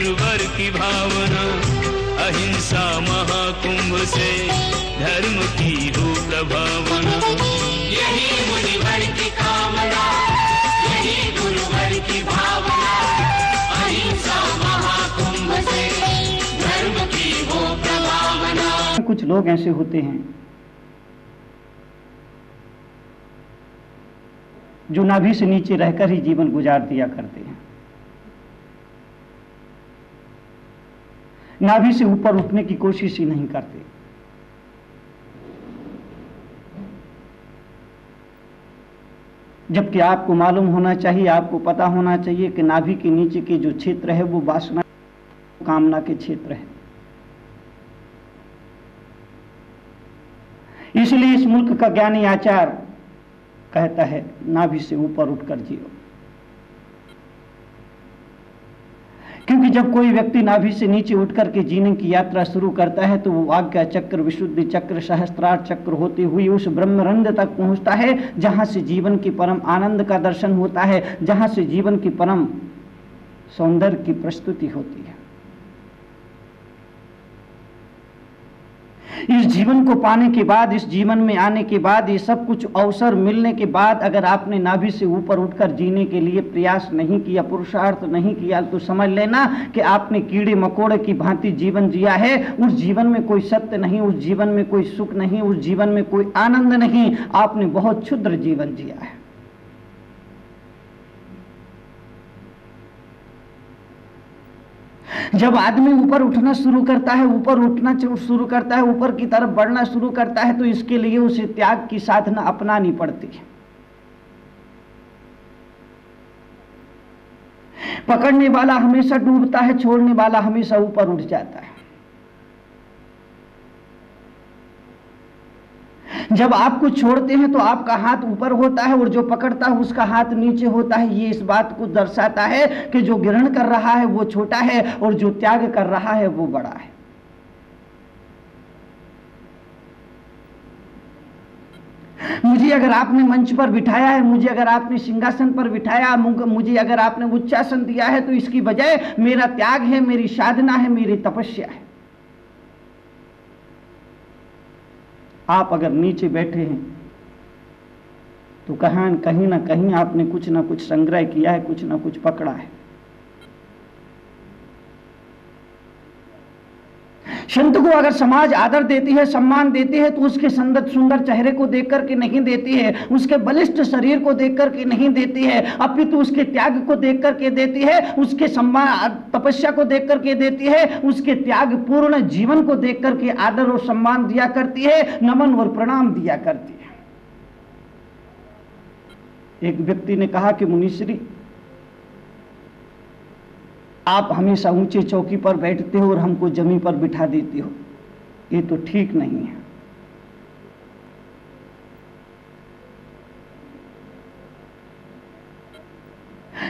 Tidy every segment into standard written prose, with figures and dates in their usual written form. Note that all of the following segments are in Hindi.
गुरुवर की भावना, अहिंसा महाकुंभ से धर्म की हो प्रभावना। यही मुनिवर की कामना, यही गुरुवर की भावना, अहिंसा महाकुंभ से धर्म की हो प्रभावना। कुछ लोग ऐसे होते हैं जो नाभि से नीचे रहकर ही जीवन गुजार दिया करते हैं, नाभि से ऊपर उठने की कोशिश ही नहीं करते। जबकि आपको मालूम होना चाहिए, आपको पता होना चाहिए कि नाभि के नीचे के जो क्षेत्र है वो वासना कामना के क्षेत्र है। इसलिए इस मुल्क का ज्ञानी आचार्य कहता है नाभि से ऊपर उठकर जियो, क्योंकि जब कोई व्यक्ति नाभि से नीचे उठकर के जीने की यात्रा शुरू करता है तो वो आज्ञा चक्र, विशुद्धि चक्र, सहस्त्रार चक्र होती हुई उस ब्रह्मरंध्र तक पहुंचता है जहां से जीवन की परम आनंद का दर्शन होता है, जहां से जीवन की परम सौंदर्य की प्रस्तुति होती है। इस जीवन को पाने के बाद, इस जीवन में आने के बाद, ये सब कुछ अवसर मिलने के बाद अगर आपने नाभि से ऊपर उठकर जीने के लिए प्रयास नहीं किया, पुरुषार्थ नहीं किया, तो समझ लेना कि आपने कीड़े मकोड़े की भांति जीवन जिया है। उस जीवन में कोई सत्य नहीं, उस जीवन में कोई सुख नहीं, उस जीवन में कोई आनंद नहीं। आपने बहुत क्षुद्र जीवन जिया है। जब आदमी ऊपर उठना शुरू करता है, ऊपर उठना शुरू करता है, ऊपर की तरफ बढ़ना शुरू करता है, तो इसके लिए उसे त्याग की साधना अपनानी पड़ती है। पकड़ने वाला हमेशा डूबता है, छोड़ने वाला हमेशा ऊपर उठ जाता है। जब आपको छोड़ते हैं तो आपका हाथ ऊपर होता है और जो पकड़ता है उसका हाथ नीचे होता है। ये इस बात को दर्शाता है कि जो ग्रहण कर रहा है वो छोटा है और जो त्याग कर रहा है वो बड़ा है। मुझे अगर आपने मंच पर बिठाया है, मुझे अगर आपने सिंहासन पर बिठाया, मुझे अगर आपने उच्चासन दिया है, तो इसकी वजह मेरा त्याग है, मेरी साधना है, मेरी तपस्या है। आप अगर नीचे बैठे हैं तो कहीं ना कहीं आपने कुछ ना कुछ संग्रह किया है, कुछ ना कुछ पकड़ा है। संत को अगर समाज आदर देती है, सम्मान देती है, तो उसके सुंदर चेहरे को देख करके नहीं देती है, उसके बलिष्ठ शरीर को देख करके नहीं देती है, अपितु उसके त्याग को देख करके देती है, उसके सम्मान तपस्या को देख करके देती है, उसके त्याग पूर्ण जीवन को देख करके आदर और सम्मान दिया करती है, नमन और प्रणाम दिया करती है। एक व्यक्ति ने कहा कि मुनिश्री, आप हमेशा ऊंचे चौकी पर बैठते हो और हमको जमीन पर बिठा देते हो, ये तो ठीक नहीं है।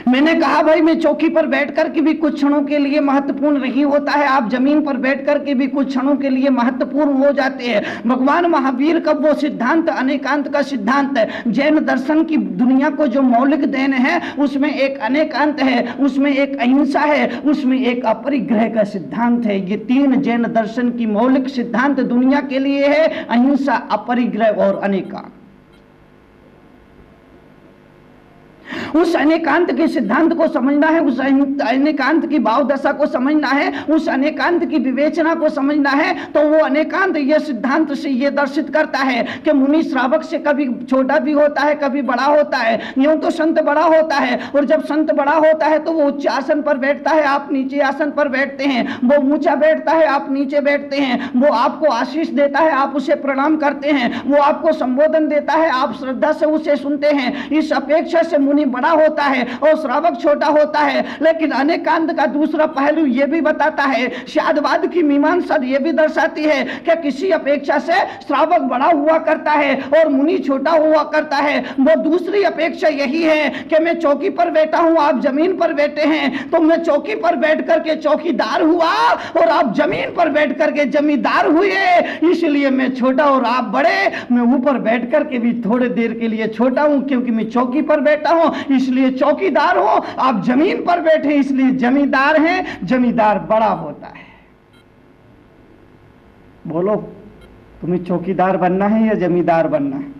मैंने कहा भाई, मैं चौकी पर बैठकर के भी कुछ क्षणों के लिए महत्वपूर्ण नहीं होता है, आप जमीन पर बैठकर के भी कुछ क्षणों के लिए महत्वपूर्ण हो जाते हैं। भगवान महावीर का वो सिद्धांत अनेकांत का सिद्धांत है। जैन दर्शन की दुनिया को जो मौलिक देन है उसमें एक अनेकांत है, उसमें एक अहिंसा है, उसमें एक अपरिग्रह का सिद्धांत है। ये तीन जैन दर्शन की मौलिक सिद्धांत दुनिया के लिए है, अहिंसा, अपरिग्रह और अनेकांत। उस अनेकांत के सिद्धांत को समझना है, उस अनेकांत की भाव दशा को समझना है, उस अनेकांत की विवेचना को समझना है। तो वो अनेकांत ये सिद्धांत से ये दर्शित करता है कि मुनि श्रावक से कभी छोटा भी होता है, कभी बड़ा होता है। यूं तो संत बड़ा होता है, और जब संत बड़ा होता है तो वो उच्च आसन पर बैठता है, आप नीचे आसन पर बैठते हैं। वो ऊंचा बैठता है, आप नीचे बैठते हैं। वो आपको आशीष देता है, आप उसे प्रणाम करते हैं। वो आपको संबोधन देता है, आप श्रद्धा से उसे सुनते हैं। इस अपेक्षा से मुनि बड़ा होता है और श्रावक छोटा होता है। लेकिन अनेकांत का दूसरा पहलू यह भी बताता है, शादवाद की मीमांसा यह भी दर्शाती है कि किसी अपेक्षा से श्रावक बड़ा हुआ करता है और मुनि छोटा हुआ करता है। वो दूसरी अपेक्षा यही है कि मैं चौकी पर बैठा हूं, आप जमीन पर बैठे हैं, तो मैं चौकी पर बैठ करके चौकीदार हुआ और आप जमीन पर बैठ करके जमींदार हुए, इसलिए मैं छोटा और आप बड़े। मैं ऊपर बैठ करके भी थोड़ी देर के लिए छोटा हूं क्योंकि मैं चौकी पर बैठा हूं, इसलिए चौकीदार हो, आप जमीन पर बैठे इसलिए जमींदार हैं, जमींदार बड़ा होता है। बोलो, तुम्हें चौकीदार बनना है या जमींदार बनना है?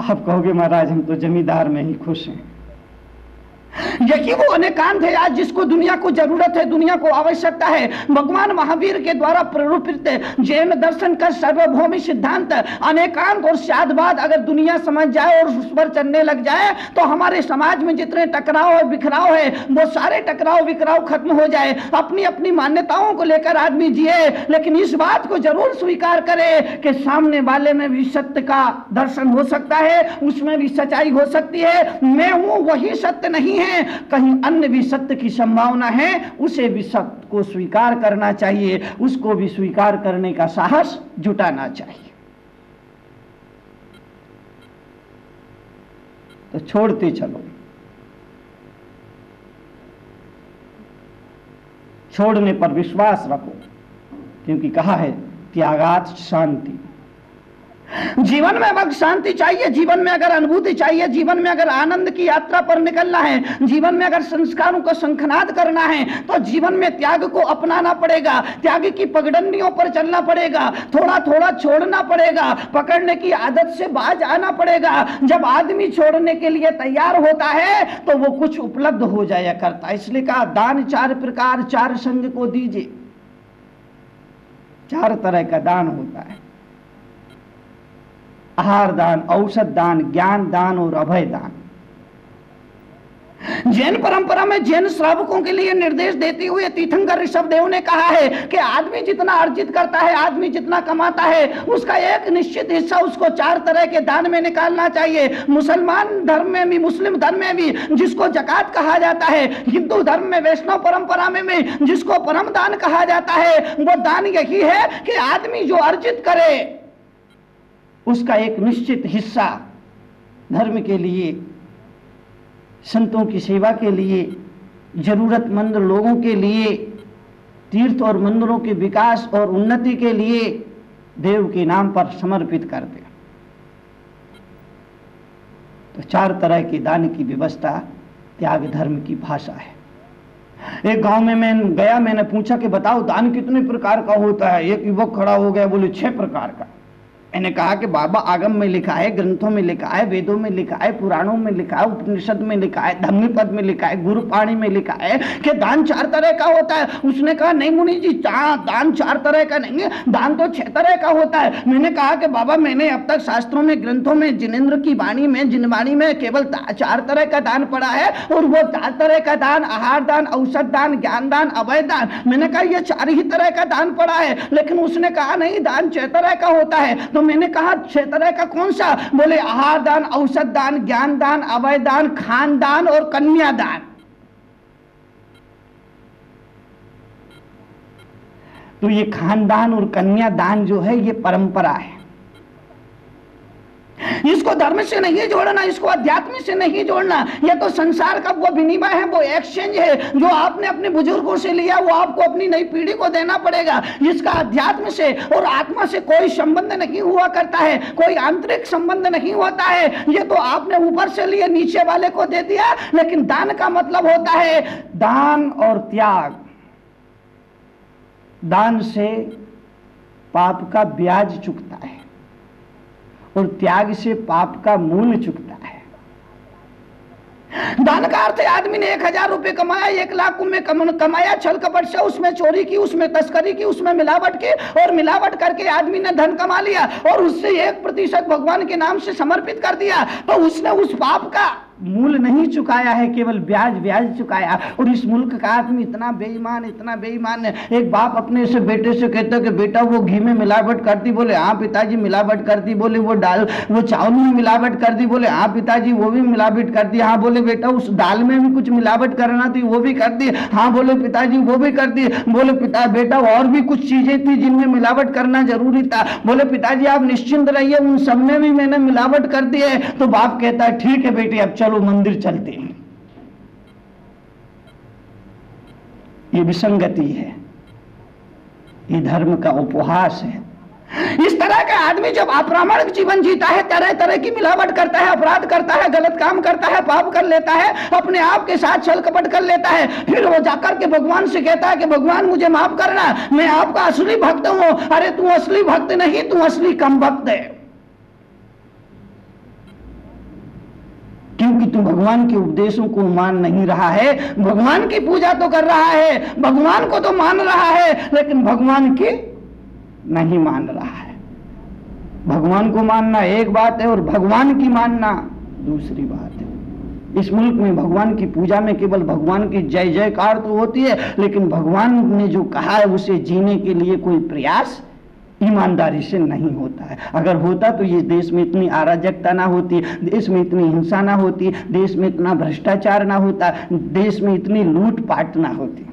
आप कहोगे महाराज हम तो जमींदार में ही खुश हैं। यही वो अनेकांत है आज जिसको दुनिया को जरूरत है, दुनिया को आवश्यकता है। भगवान महावीर के द्वारा प्ररूपित जैन दर्शन का सार्वभौमी सिद्धांत अनेकांत और शादवाद अगर दुनिया समझ जाए और उस पर चलने लग जाए तो हमारे समाज में जितने टकराव और बिखराव है वो सारे टकराव बिखराव खत्म हो जाए। अपनी अपनी मान्यताओं को लेकर आदमी जिए, लेकिन इस बात को जरूर स्वीकार करे कि सामने वाले में भी सत्य का दर्शन हो सकता है, उसमें भी सच्चाई हो सकती है। मैं हूं वही सत्य नहीं है, कहीं अन्य भी सत्य की संभावना है, उसे भी सत्य को स्वीकार करना चाहिए, उसको भी स्वीकार करने का साहस जुटाना चाहिए। तो छोड़ते चलो, छोड़ने पर विश्वास रखो, क्योंकि कहा है त्यागात शांति। जीवन में अगर शांति चाहिए, जीवन में अगर अनुभूति चाहिए, जीवन में अगर आनंद की यात्रा पर निकलना है, जीवन में अगर संस्कारों को शंखनाद करना है, तो जीवन में त्याग को अपनाना पड़ेगा, त्याग की पगडंडियों पर चलना पड़ेगा, थोड़ा थोड़ा छोड़ना पड़ेगा, पकड़ने की आदत से बाज आना पड़ेगा। जब आदमी छोड़ने के लिए तैयार होता है तो वो कुछ उपलब्ध हो जाया करता है। इसलिए कहा दान 4 प्रकार 4 संग को दीजिए। 4 तरह का दान होता है, आहार दान, औषध दान, ज्ञान दान और अभय दान। जैन परंपरा में जैन श्रावकों के लिए निर्देश देते हुए तीर्थंकर ऋषभदेव ने कहा है कि आदमी जितना अर्जित करता है, आदमी जितना कमाता है, उसका एक निश्चित हिस्सा उसको 4 तरह के दान में निकालना चाहिए। मुसलमान धर्म में भी, मुस्लिम धर्म में भी जिसको जकात कहा जाता है, हिंदू धर्म में वैष्णव परंपरा में भी जिसको परम दान कहा जाता है, वो दान यही है कि आदमी जो अर्जित करे उसका एक निश्चित हिस्सा धर्म के लिए, संतों की सेवा के लिए, जरूरतमंद लोगों के लिए, तीर्थ और मंदिरों के विकास और उन्नति के लिए देव के नाम पर समर्पित कर दे। तो 4 तरह की दान की व्यवस्था त्याग धर्म की भाषा है। एक गांव में मैं गया, मैंने पूछा कि बताओ दान कितने प्रकार का होता है। एक युवक खड़ा हो गया, बोले 6 प्रकार का। मैंने कहा कि बाबा आगम में लिखा है, ग्रंथों में लिखा है, वेदों में लिखा है, पुराणों में लिखा है, उपनिषद में लिखा है, धम्मपद में लिखा है, गुरुपाणी में लिखा है कि दान 4 तरह का होता है। उसने कहा नहीं मुनि जी, दान 4 तरह का नहीं है, दान तो 6 तरह का होता है। मैंने कहा कि बाबा मैंने अब तक शास्त्रों में, ग्रंथों में, जिनेंद्र की वाणी में, जिनवाणी में केवल 4 तरह का दान पड़ा है, और वो 4 तरह का दान आहार दान, औषध दान, ज्ञान दान, अभय दान। मैंने कहा ये 4 ही तरह का दान पड़ा है, लेकिन उसने कहा नहीं दान 6 तरह का होता है। तो मैंने कहा 6 तरह का कौन सा? बोले आहार दान, औषध दान, ज्ञान दान, अभय दान, खान दान और कन्या दान। तो ये खानदान और कन्या दान जो है ये परंपरा है, इसको धर्म से नहीं जोड़ना, इसको अध्यात्म से नहीं जोड़ना। ये तो संसार का वो विनिमय है, वो एक्सचेंज है जो आपने अपने बुजुर्गों से लिया, वो आपको अपनी नई पीढ़ी को देना पड़ेगा। इसका अध्यात्म से और आत्मा से कोई संबंध नहीं हुआ करता है, कोई आंतरिक संबंध नहीं होता है। ये तो आपने ऊपर से लिए नीचे वाले को दे दिया। लेकिन दान का मतलब होता है दान और त्याग। दान से पाप का ब्याज चुकता है और त्याग से पाप का मूल चुकता है। दान का अर्थ है आदमी ने 1000 रुपए कमाया, 1 लाख में कमाया, छल कपट से उसमें चोरी की, उसमें तस्करी की, उसमें मिलावट की, और मिलावट करके आदमी ने धन कमा लिया और उससे 1% भगवान के नाम से समर्पित कर दिया। तो उसने उस पाप का मूल नहीं चुकाया है, केवल ब्याज चुकाया। और इस मुल्क का आदमी इतना बेईमान है। एक बाप अपने से बेटे से कहता है कि बेटा वो घी में मिलावट कर दी। बोले हाँ पिताजी मिलावट कर दी। बोले वो चावल में मिलावट कर दी। बोले हाँ पिताजी वो भी मिलावट कर दी। हाँ बोले बेटा उस दाल में भी कुछ मिलावट करना थी, वो भी कर दी। हाँ बोले पिताजी वो भी कर दी। बोले बेटा और भी कुछ चीजें थी जिनमें मिलावट करना जरूरी था। बोले पिताजी आप निश्चिंत रहिए, उन सब में भी मैंने मिलावट कर दी है। तो बाप कहता है ठीक है बेटे अब चलो मंदिर चलते हैं। ये विसंगति है, ये धर्म का उपहास है। इस तरह का आदमी जब अप्रामाणिक जीवन जीता है, तरह तरह की मिलावट करता है, अपराध करता है, गलत काम करता है, पाप कर लेता है, अपने आप के साथ छल कपट कर लेता है, फिर वो जाकर के भगवान से कहता है कि भगवान मुझे माफ करना, मैं आपका असली भक्त हूं। अरे तू असली भक्त नहीं, तू असली कम भक्त है, क्योंकि तू भगवान के उपदेशों को मान नहीं रहा है। भगवान की पूजा तो कर रहा है, भगवान को तो मान रहा है, लेकिन भगवान की नहीं मान रहा है। भगवान को मानना एक बात है और भगवान की मानना दूसरी बात है। इस मुल्क में भगवान की पूजा में केवल भगवान की जय जयकार तो होती है, लेकिन भगवान ने जो कहा है उसे जीने के लिए कोई प्रयास ईमानदारी से नहीं होता है। अगर होता तो ये देश में इतनी अराजकता ना होती, देश में इतनी हिंसा ना होती, देश में इतना भ्रष्टाचार ना होता, देश में इतनी लूटपाट ना होती।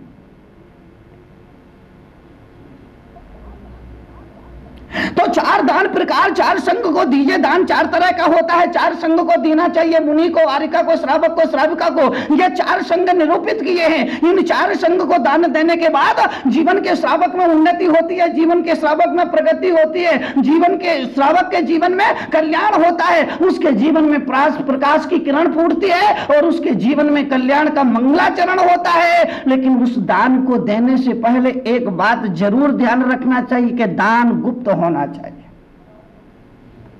तो चार दान प्रकार, चार संघ को दीजिए। दान चार तरह का होता है, चार संघ को देना चाहिए, मुनि को, आरिका को, श्रावक को, श्राविका को। ये चार संघ निरूपित किए हैं। इन चार संघ को दान देने के बाद जीवन के श्रावक में उन्नति होती है, जीवन के श्रावक में प्रगति होती है, जीवन के श्रावक के जीवन में कल्याण होता है, उसके जीवन में प्रकाश की किरण फूटती है और उसके जीवन में कल्याण का मंगलाचरण होता है। लेकिन उस दान को देने से पहले एक बात जरूर ध्यान रखना चाहिए कि दान गुप्त होना चाहिए।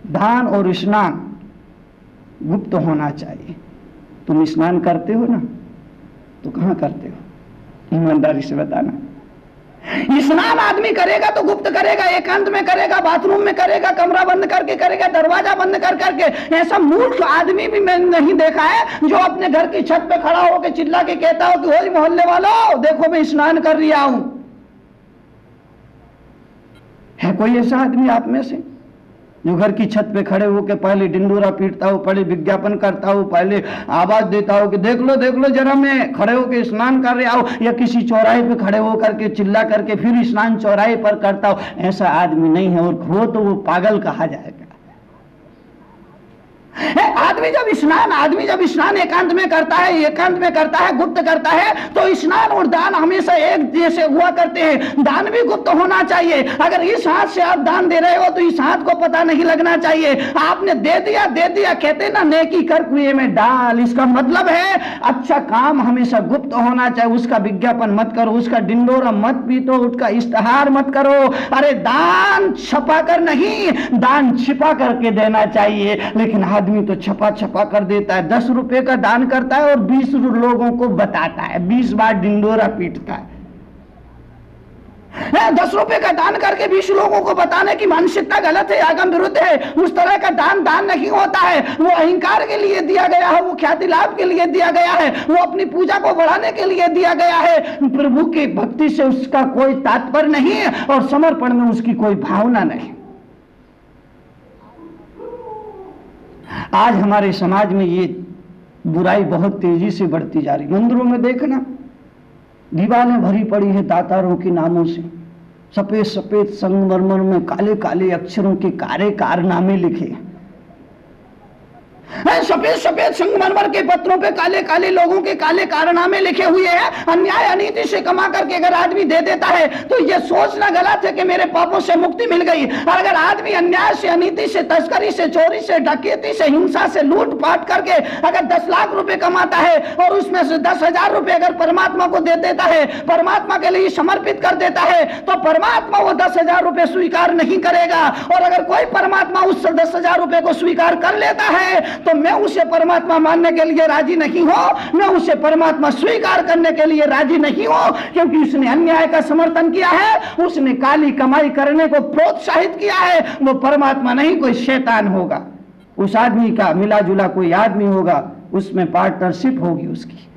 दान और स्नान गुप्त होना चाहिए। तुम स्नान करते हो ना, तो कहां करते हो? ईमानदारी से बताना। स्नान आदमी करेगा तो गुप्त करेगा, एकांत में करेगा, बाथरूम में करेगा, कमरा बंद करके करेगा, दरवाजा बंद कर करके। ऐसा मूर्ख आदमी भी मैंने नहीं देखा है जो अपने घर की छत पे खड़ा होकर चिल्ला के कहता हो कि होली मोहल्ले वालों देखो मैं स्नान कर रहा हूं। है कोई ऐसा आदमी आप में से जो घर की छत पे खड़े होकर पहले डिंडोरा पीटता हो, पहले विज्ञापन करता हो, पहले आवाज देता हो कि देख लो जरा मैं खड़े होकर स्नान कर रहा हूं, या किसी चौराहे पे खड़े होकर के चिल्ला करके फिर स्नान चौराहे पर करता हो? ऐसा आदमी नहीं है, और हो तो वो पागल कहा जाएगा। आदमी जब स्नान एकांत में करता है, गुप्त करता है, तो स्नान और दान हमेशा एक जैसे हुआ करते हैं। दान भी गुप्त होना चाहिए। अगर इस हाथ से आप दान दे रहे हो तो इस हाथ को पता नहीं लगना चाहिए। आपने दे दिया, कहते ना नेकी कर कुएं में डाल। इसका मतलब है अच्छा काम हमेशा गुप्त होना चाहिए। उसका विज्ञापन मत करो, उसका डिंडोरा मत पीटो, उसका इश्तेहार मत करो। अरे दान छपा कर नहीं, दान छिपा करके देना चाहिए। लेकिन आदमी तो छपा कर देता है। 10 रुपए का दान करता है और 20 लोगों को बताता है, 20 बार डिंडोरा पीटता है। 10 रुपए का दान करके 20 लोगों को बताने की मानसिकता गलत है, आगम विरुद्ध है। उस तरह का दान नहीं होता है। वो अहंकार के लिए दिया गया है, वो ख्याति लाभ के लिए दिया गया है, वो अपनी पूजा को बढ़ाने के लिए दिया गया है। प्रभु की भक्ति से उसका कोई तात्पर्य नहीं है और समर्पण में उसकी कोई भावना नहीं। आज हमारे समाज में ये बुराई बहुत तेजी से बढ़ती जा रही। मंदिरों में देखना दीवारें भरी पड़ी है दातारों के नामों से, सफेद संगमरमर में काले काले अक्षरों के कारनामे लिखे। सफेद संगमरमर के पत्रों पे काले काले लोगों के काले कारनामे लिखे हुए हैं। अन्याय अनीति से कमा करके अगर आदमी दे देता है तो ये सोचना गलत है कि मेरे पापों से मुक्ति मिल गई। और अगर आदमी अन्याय से, अनीति से, तस्करी से, चोरी से, डकैती से, हिंसा से, लूटपाट करके अगर 10 लाख रुपए कमाता है और उसमें से 10,000 रुपए अगर परमात्मा को दे देता है, परमात्मा के लिए समर्पित कर देता है, तो परमात्मा वो 10,000 रुपए स्वीकार नहीं करेगा। और अगर कोई परमात्मा उस 10,000 रुपए को स्वीकार कर लेता है तो मैं उसे परमात्मा मानने के लिए राजी नहीं हूं, मैं उसे परमात्मा स्वीकार करने के लिए राजी नहीं हूं, क्योंकि उसने अन्याय का समर्थन किया है, उसने काली कमाई करने को प्रोत्साहित किया है। वो परमात्मा नहीं, कोई शैतान होगा। उस आदमी का मिला जुला कोई आदमी होगा, उसमें पार्टनरशिप होगी उसकी।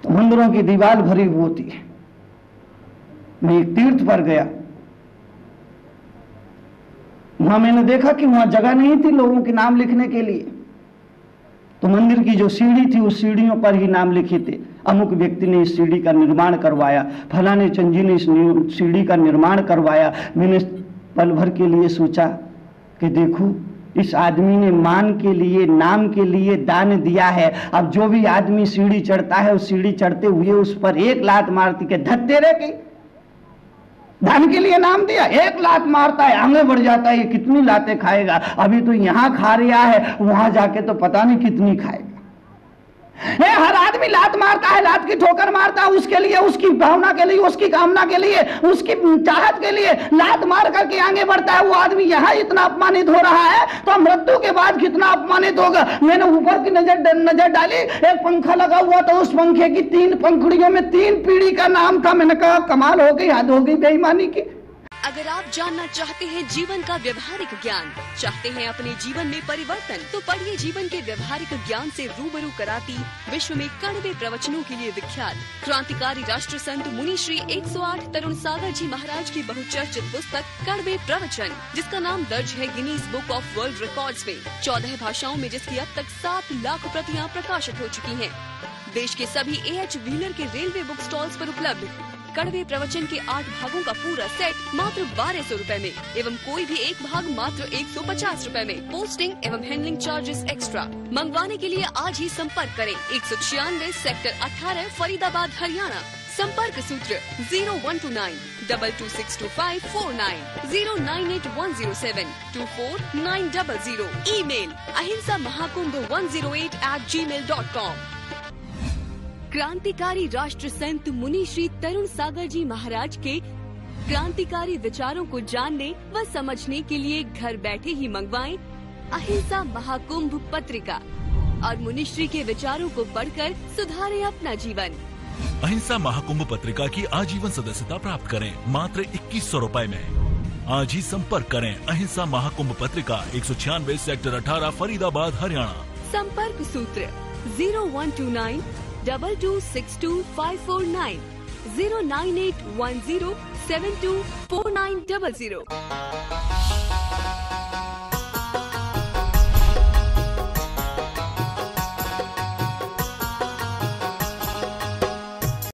तो मंदिरों की दीवार भरी होती है। मैं एक तीर्थ पर गया, वहां मैंने देखा कि वहां जगह नहीं थी लोगों के नाम लिखने के लिए। तो मंदिर की जो सीढ़ी थी उस सीढ़ियों पर ही नाम लिखे थे। अमुक व्यक्ति ने इस सीढ़ी का निर्माण करवाया, फलाने चंजी ने इस सीढ़ी का निर्माण करवाया। मैंने पल भर के लिए सोचा कि देखो इस आदमी ने मान के लिए, नाम के लिए दान दिया है। अब जो भी आदमी सीढ़ी चढ़ता है उस सीढ़ी चढ़ते हुए उस पर एक लात मारती के धत्तेरे की धन के लिए नाम दिया, एक लात मारता है आगे बढ़ जाता है, ये कितनी लातें खाएगा, अभी तो यहां खा रहा है, वहां जाके तो पता नहीं कितनी खाएगा। हर आदमी लात मारता है, लात की ठोकर मारता है, उसके लिए, उसकी भावना के लिए, उसकी कामना के लिए, उसकी चाहत के लिए लात मार करके आगे बढ़ता है। वो आदमी यहाँ इतना अपमानित हो रहा है तो मृत्यु के बाद कितना अपमानित होगा। मैंने ऊपर की नजर डाली, एक पंखा लगा हुआ था, उस पंखे की 3 पंखुड़ियों में 3 पीढ़ी का नाम था। मैंने कहा कमाल हो गई, हद हो गई बेईमानी की। अगर आप जानना चाहते हैं जीवन का व्यवहारिक ज्ञान, चाहते हैं अपने जीवन में परिवर्तन, तो पढ़िए जीवन के व्यवहारिक ज्ञान से रूबरू कराती विश्व में कड़वे प्रवचनों के लिए विख्यात क्रांतिकारी राष्ट्र संत मुनि श्री 108 तरुण सागर जी महाराज की बहुचर्चित पुस्तक कड़वे प्रवचन, जिसका नाम दर्ज है Guinness book of world records में, 14 भाषाओं में, जिसकी अब तक 7 लाख प्रतियां प्रकाशित हो चुकी हैं। देश के सभी A.H. व्हीलर के रेलवे बुक स्टॉल्स पर उपलब्ध कड़वे प्रवचन के 8 भागों का पूरा सेट मात्र 1200 रुपए में, एवं कोई भी एक भाग मात्र 150 रुपए में। पोस्टिंग एवं हैंडलिंग चार्जेस एक्स्ट्रा। मंगवाने के लिए आज ही संपर्क करें 196 सेक्टर 18 फरीदाबाद हरियाणा। संपर्क सूत्र 0129 226254 098 2490 ईमेल ahimsamahakumbh108@gmail.com। क्रांतिकारी राष्ट्र संत मुनि श्री तरुण सागर जी महाराज के क्रांतिकारी विचारों को जानने व समझने के लिए घर बैठे ही मंगवाएं अहिंसा महाकुंभ पत्रिका और मुनि श्री के विचारों को पढ़कर सुधारें अपना जीवन। अहिंसा महाकुंभ पत्रिका की आजीवन सदस्यता प्राप्त करें मात्र 2100 रुपए में। आज ही संपर्क करें अहिंसा महाकुंभ पत्रिका 196 सेक्टर 18 फरीदाबाद हरियाणा। संपर्क सूत्र 0129 226254 09810724900।